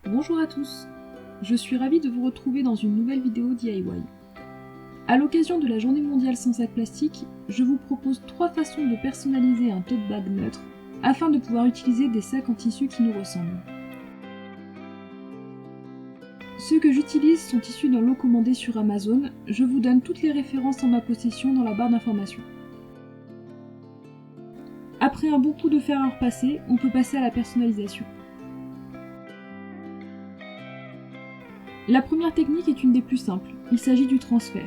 Bonjour à tous, je suis ravie de vous retrouver dans une nouvelle vidéo DIY. A l'occasion de la journée mondiale sans sac plastique, je vous propose 3 façons de personnaliser un tote bag neutre afin de pouvoir utiliser des sacs en tissu qui nous ressemblent. Ceux que j'utilise sont issus d'un lot commandé sur Amazon, je vous donne toutes les références en ma possession dans la barre d'informations. Après un bon coup de fer à repasser, on peut passer à la personnalisation. La première technique est une des plus simples, il s'agit du transfert.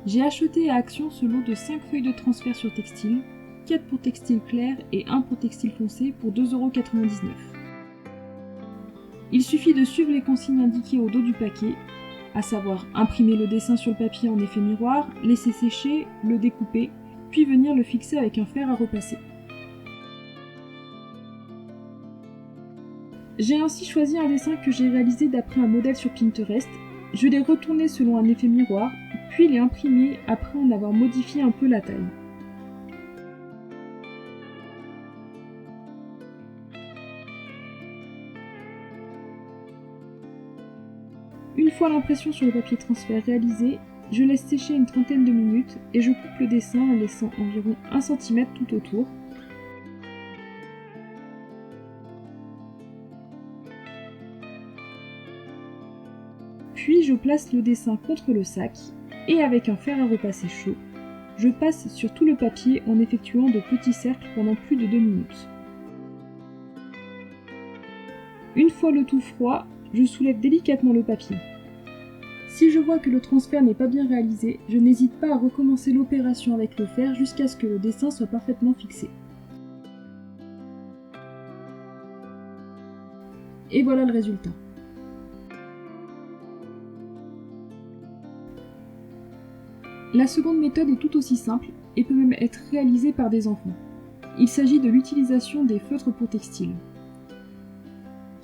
J'ai acheté à Action ce lot de 5 feuilles de transfert sur textile, 4 pour textile clair et 1 pour textile foncé pour 2,99 €. Il suffit de suivre les consignes indiquées au dos du paquet, à savoir imprimer le dessin sur le papier en effet miroir, laisser sécher, le découper, puis venir le fixer avec un fer à repasser. J'ai ainsi choisi un dessin que j'ai réalisé d'après un modèle sur Pinterest, je l'ai retourné selon un effet miroir, puis l'ai imprimé après en avoir modifié un peu la taille. Une fois l'impression sur le papier transfert réalisée, je laisse sécher une trentaine de minutes et je coupe le dessin en laissant environ 1 cm tout autour. Puis je place le dessin contre le sac et avec un fer à repasser chaud, je passe sur tout le papier en effectuant de petits cercles pendant plus de 2 minutes. Une fois le tout froid, je soulève délicatement le papier. Si je vois que le transfert n'est pas bien réalisé, je n'hésite pas à recommencer l'opération avec le fer jusqu'à ce que le dessin soit parfaitement fixé. Et voilà le résultat. La seconde méthode est tout aussi simple et peut même être réalisée par des enfants. Il s'agit de l'utilisation des feutres pour textile.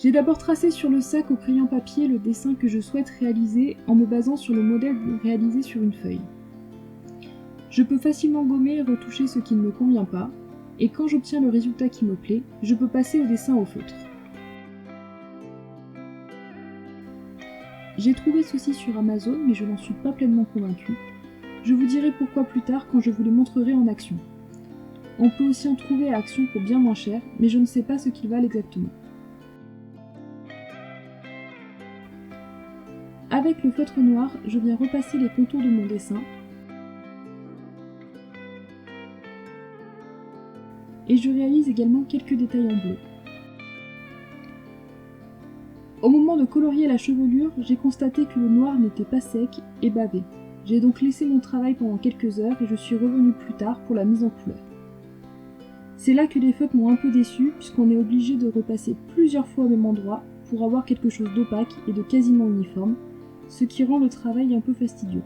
J'ai d'abord tracé sur le sac au crayon papier le dessin que je souhaite réaliser en me basant sur le modèle réalisé sur une feuille. Je peux facilement gommer et retoucher ce qui ne me convient pas, et quand j'obtiens le résultat qui me plaît, je peux passer au dessin au feutre. J'ai trouvé ceci sur Amazon, mais je n'en suis pas pleinement convaincue. Je vous dirai pourquoi plus tard quand je vous les montrerai en action. On peut aussi en trouver à Action pour bien moins cher, mais je ne sais pas ce qu'ils valent exactement. Avec le feutre noir, je viens repasser les contours de mon dessin et je réalise également quelques détails en bleu. Au moment de colorier la chevelure, j'ai constaté que le noir n'était pas sec et bavé. J'ai donc laissé mon travail pendant quelques heures et je suis revenue plus tard pour la mise en couleur. C'est là que les feutres m'ont un peu déçue puisqu'on est obligé de repasser plusieurs fois au même endroit pour avoir quelque chose d'opaque et de quasiment uniforme, ce qui rend le travail un peu fastidieux.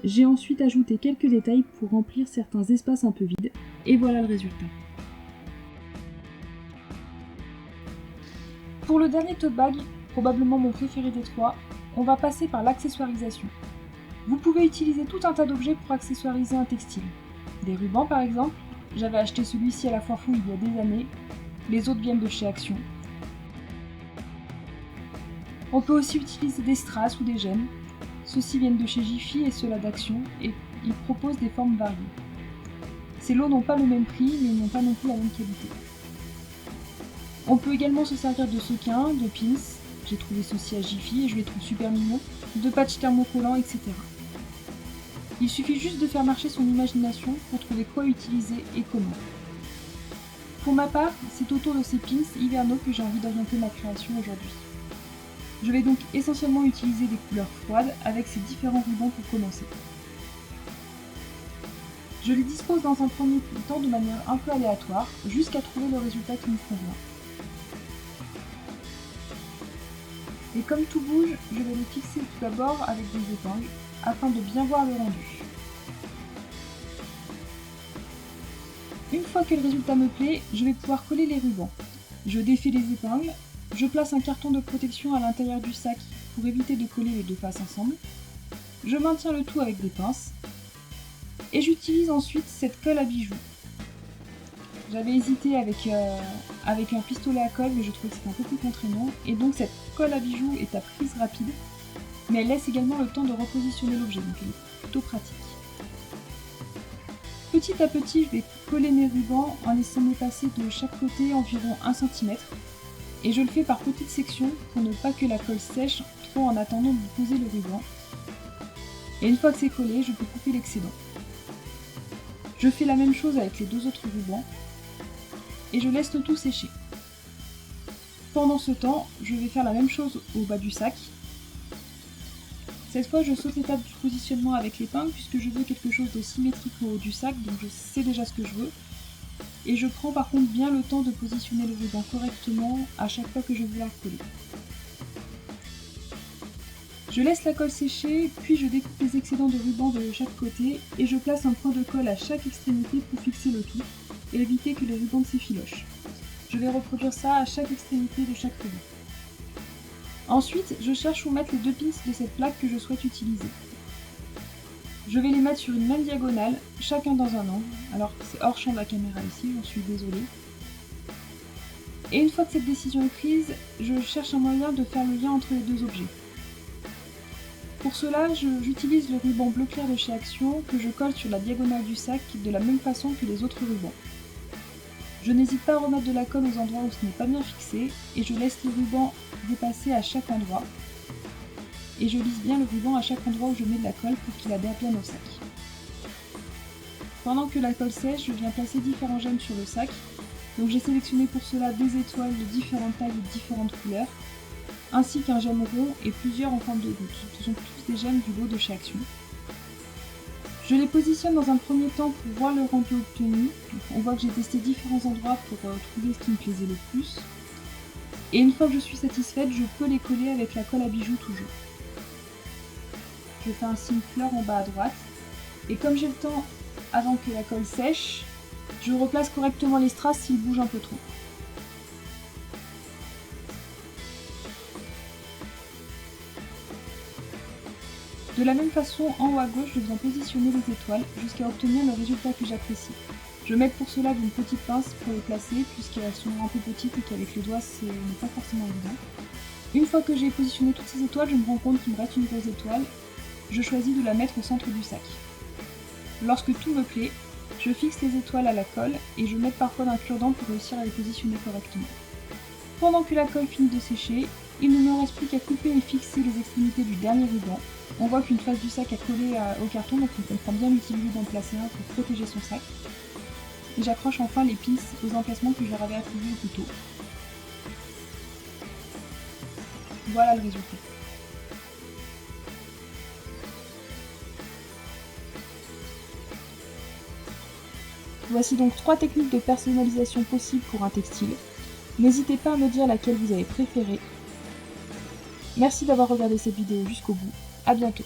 J'ai ensuite ajouté quelques détails pour remplir certains espaces un peu vides, et voilà le résultat. Pour le dernier tote bag, probablement mon préféré des 3, on va passer par l'accessoirisation. Vous pouvez utiliser tout un tas d'objets pour accessoiriser un textile. Des rubans par exemple, j'avais acheté celui-ci à la foire fouille il y a des années, les autres viennent de chez Action. On peut aussi utiliser des strass ou des gemmes, ceux-ci viennent de chez Jiffy et ceux-là d'Action, et ils proposent des formes variées. Ces lots n'ont pas le même prix, mais ils n'ont pas non plus la même qualité. On peut également se servir de sequins, de pins, j'ai trouvé ceci à Jiffy et je les trouve super mignons, de patchs thermocollants, etc. Il suffit juste de faire marcher son imagination pour trouver quoi utiliser et comment. Pour ma part, c'est autour de ces pins hivernaux que j'ai envie d'orienter ma création aujourd'hui. Je vais donc essentiellement utiliser des couleurs froides avec ces différents rubans pour commencer. Je les dispose dans un premier temps de manière un peu aléatoire, jusqu'à trouver le résultat qui me convient. Et comme tout bouge, je vais les fixer tout d'abord avec des épingles, afin de bien voir le rendu. Une fois que le résultat me plaît, je vais pouvoir coller les rubans. Je défais les épingles, je place un carton de protection à l'intérieur du sac pour éviter de coller les deux faces ensemble. Je maintiens le tout avec des pinces. Et j'utilise ensuite cette colle à bijoux. J'avais hésité avec un pistolet à colle, mais je trouvais que c'était un peu plus contraignant. Et donc cette colle à bijoux est à prise rapide, mais elle laisse également le temps de repositionner l'objet, donc elle est plutôt pratique. Petit à petit, je vais coller mes rubans en laissant m'effacer de chaque côté environ 1 cm. Et je le fais par petites sections pour ne pas que la colle sèche trop en attendant de poser le ruban. Et une fois que c'est collé, je peux couper l'excédent. Je fais la même chose avec les 2 autres rubans et je laisse le tout sécher. Pendant ce temps, je vais faire la même chose au bas du sac. Cette fois, je saute l'étape du positionnement avec l'épingle puisque je veux quelque chose de symétrique au haut du sac, donc je sais déjà ce que je veux. Et je prends par contre bien le temps de positionner le ruban correctement à chaque fois que je veux la coller. Je laisse la colle sécher, puis je découpe les excédents de ruban de chaque côté et je place un point de colle à chaque extrémité pour fixer le tout et éviter que les rubans s'effilochent. Je vais reproduire ça à chaque extrémité de chaque ruban. Ensuite, je cherche où mettre les 2 pins de cette plaque que je souhaite utiliser. Je vais les mettre sur une même diagonale, chacun dans un angle, alors c'est hors champ de la caméra ici, j'en suis désolée. Et une fois que cette décision est prise, je cherche un moyen de faire le lien entre les 2 objets. Pour cela, j'utilise le ruban bleu clair de chez Action que je colle sur la diagonale du sac de la même façon que les autres rubans. Je n'hésite pas à remettre de la colle aux endroits où ce n'est pas bien fixé et je laisse le ruban dépasser à chaque endroit. Et je lisse bien le ruban à chaque endroit où je mets de la colle pour qu'il adhère bien au sac. Pendant que la colle sèche, je viens placer différents gemmes sur le sac. Donc j'ai sélectionné pour cela des étoiles de différentes tailles et de différentes couleurs, ainsi qu'un gemme rond et plusieurs en forme de gouttes. Ce sont tous des gemmes du lot de chez Action. Je les positionne dans un premier temps pour voir le rendu obtenu. On voit que j'ai testé différents endroits pour trouver ce qui me plaisait le plus. Et une fois que je suis satisfaite, je peux les coller avec la colle à bijoux toujours. Je fais un signe fleur en bas à droite. Et comme j'ai le temps avant que la colle sèche, je replace correctement les strass s'ils bougent un peu trop. De la même façon, en haut à gauche, je viens positionner les étoiles jusqu'à obtenir le résultat que j'apprécie. Je mets pour cela d'une petite pince pour les placer puisqu'elles sont un peu petites et qu'avec les doigts ce n'est pas forcément évident. Une fois que j'ai positionné toutes ces étoiles, je me rends compte qu'il me reste une grosse étoile. Je choisis de la mettre au centre du sac. Lorsque tout me plaît, je fixe les étoiles à la colle et je mets parfois d'un cure-dent pour réussir à les positionner correctement. Pendant que la colle finit de sécher, il ne me reste plus qu'à couper et fixer les extrémités du dernier ruban. On voit qu'une face du sac a collé au carton, donc on comprend bien l'utilité d'en placer un pour protéger son sac. Et j'accroche enfin les pins aux emplacements que je leur avais attribués plus tôt. Voilà le résultat. Voici donc 3 techniques de personnalisation possibles pour un textile. N'hésitez pas à me dire laquelle vous avez préférée. Merci d'avoir regardé cette vidéo jusqu'au bout. À bientôt.